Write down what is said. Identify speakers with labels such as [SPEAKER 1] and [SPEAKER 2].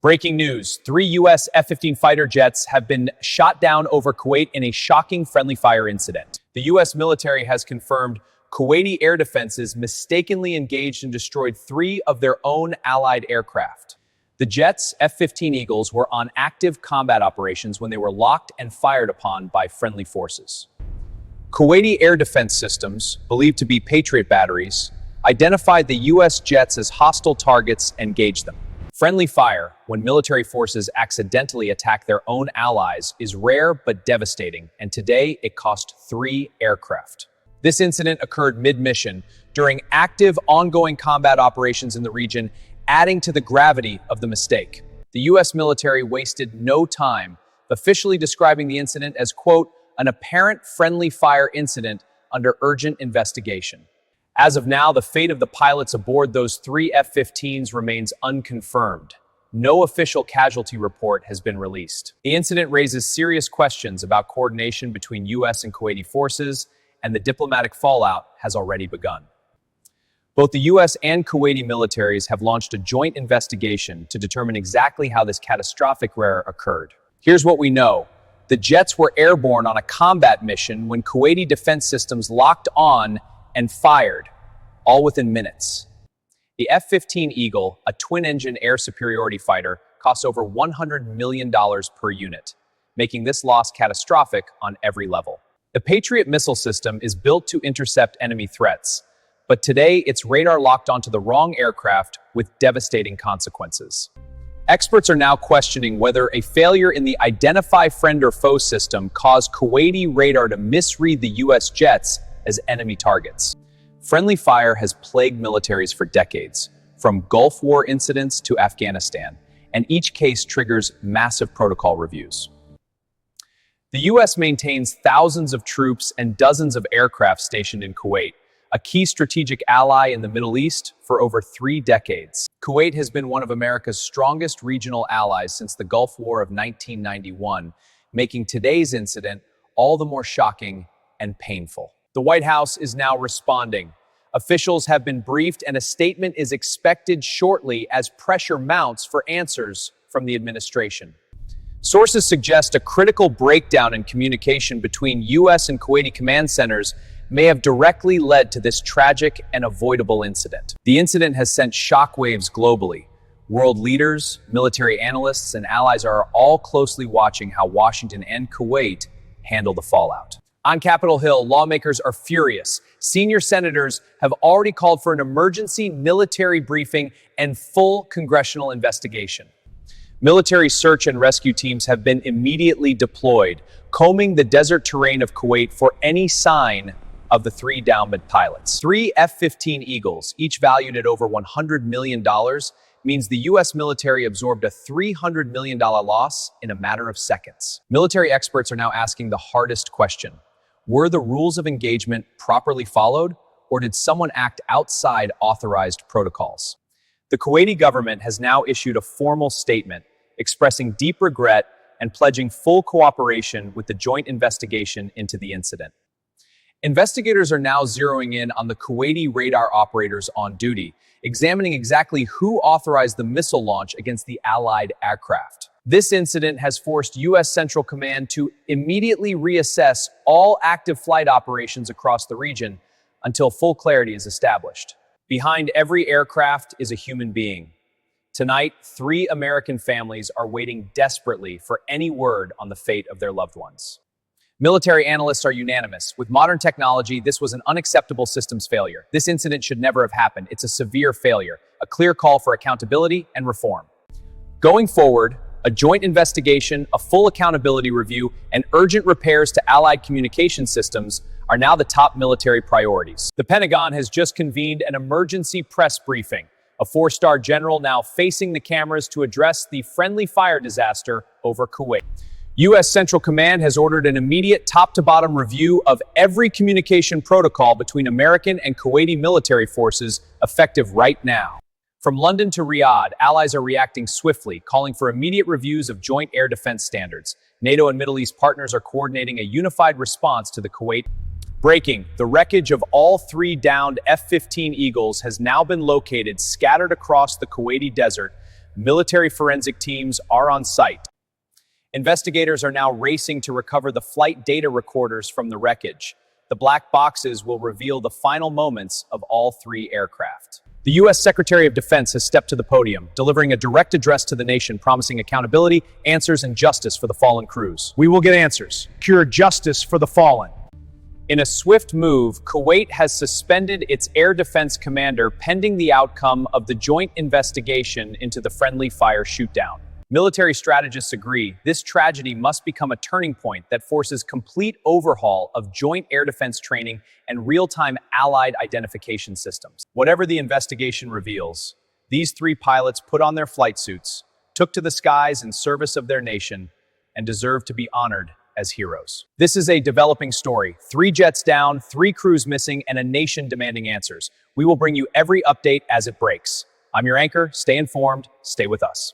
[SPEAKER 1] Breaking news, 3 U.S. F-15 fighter jets have been shot down over Kuwait in a shocking friendly fire incident. The U.S. military has confirmed Kuwaiti air defenses mistakenly engaged and destroyed 3 of their own allied aircraft. The jets, F-15 Eagles, were on active combat operations when they were locked and fired upon by friendly forces. Kuwaiti air defense systems, believed to be Patriot batteries, identified the U.S. jets as hostile targets and gauged them. Friendly fire, when military forces accidentally attack their own allies, is rare but devastating, and today it cost 3 aircraft. This incident occurred mid-mission during active, ongoing combat operations in the region, adding to the gravity of the mistake. The U.S. military wasted no time, officially describing the incident as, quote, an apparent friendly fire incident under urgent investigation. As of now, the fate of the pilots aboard those 3 F-15s remains unconfirmed. No official casualty report has been released. The incident raises serious questions about coordination between U.S. and Kuwaiti forces, and the diplomatic fallout has already begun. Both the U.S. and Kuwaiti militaries have launched a joint investigation to determine exactly how this catastrophic error occurred. Here's what we know. The jets were airborne on a combat mission when Kuwaiti defense systems locked on and fired, all within minutes. The F-15 Eagle, a twin-engine air superiority fighter, costs over $100 million per unit, making this loss catastrophic on every level. The Patriot missile system is built to intercept enemy threats, but today its radar locked onto the wrong aircraft with devastating consequences. Experts are now questioning whether a failure in the Identify Friend or Foe system caused Kuwaiti radar to misread the U.S. jets as enemy targets. Friendly fire has plagued militaries for decades, from Gulf War incidents to Afghanistan, and each case triggers massive protocol reviews. The U.S. maintains thousands of troops and dozens of aircraft stationed in Kuwait, a key strategic ally in the Middle East for over 3 decades. Kuwait has been one of America's strongest regional allies since the Gulf War of 1991, making today's incident all the more shocking and painful. The White House is now responding. Officials have been briefed, and a statement is expected shortly as pressure mounts for answers from the administration. Sources suggest a critical breakdown in communication between U.S. and Kuwaiti command centers may have directly led to this tragic and avoidable incident. The incident has sent shockwaves globally. World leaders, military analysts, and allies are all closely watching how Washington and Kuwait handle the fallout. On Capitol Hill, lawmakers are furious. Senior senators have already called for an emergency military briefing and full congressional investigation. Military search and rescue teams have been immediately deployed, combing the desert terrain of Kuwait for any sign of the 3 downed pilots. 3 F-15 Eagles, each valued at over $100 million, means the U.S. military absorbed a $300 million loss in a matter of seconds. Military experts are now asking the hardest question. Were the rules of engagement properly followed, or did someone act outside authorized protocols? The Kuwaiti government has now issued a formal statement expressing deep regret and pledging full cooperation with the joint investigation into the incident. Investigators are now zeroing in on the Kuwaiti radar operators on duty, examining exactly who authorized the missile launch against the Allied aircraft. This incident has forced U.S. Central Command to immediately reassess all active flight operations across the region until full clarity is established. Behind every aircraft is a human being. Tonight, 3 American families are waiting desperately for any word on the fate of their loved ones. Military analysts are unanimous. With modern technology, this was an unacceptable systems failure. This incident should never have happened. It's a severe failure, a clear call for accountability and reform. Going forward, a joint investigation, a full accountability review, and urgent repairs to Allied communication systems are now the top military priorities. The Pentagon has just convened an emergency press briefing, a 4-star general now facing the cameras to address the friendly fire disaster over Kuwait. U.S. Central Command has ordered an immediate top-to-bottom review of every communication protocol between American and Kuwaiti military forces, effective right now. From London to Riyadh, allies are reacting swiftly, calling for immediate reviews of joint air defense standards. NATO and Middle East partners are coordinating a unified response to the Kuwait. Breaking, the wreckage of all 3 downed F-15 Eagles has now been located scattered across the Kuwaiti desert, Military forensic teams are on site. Investigators are now racing to recover the flight data recorders from the wreckage. The black boxes will reveal the final moments of all three aircraft. The U.S. Secretary of Defense has stepped to the podium, delivering a direct address to the nation promising accountability, answers, and justice for the fallen crews.
[SPEAKER 2] We will get answers. Pure justice for the fallen.
[SPEAKER 1] In a swift move, Kuwait has suspended its air defense commander pending the outcome of the joint investigation into the friendly fire shootdown. Military strategists agree this tragedy must become a turning point that forces complete overhaul of joint air defense training and real-time allied identification systems. Whatever the investigation reveals, these three pilots put on their flight suits, took to the skies in service of their nation, and deserve to be honored as heroes. This is a developing story. 3 jets down, 3 crews missing, and a nation demanding answers. We will bring you every update as it breaks. I'm your anchor. Stay informed. Stay with us.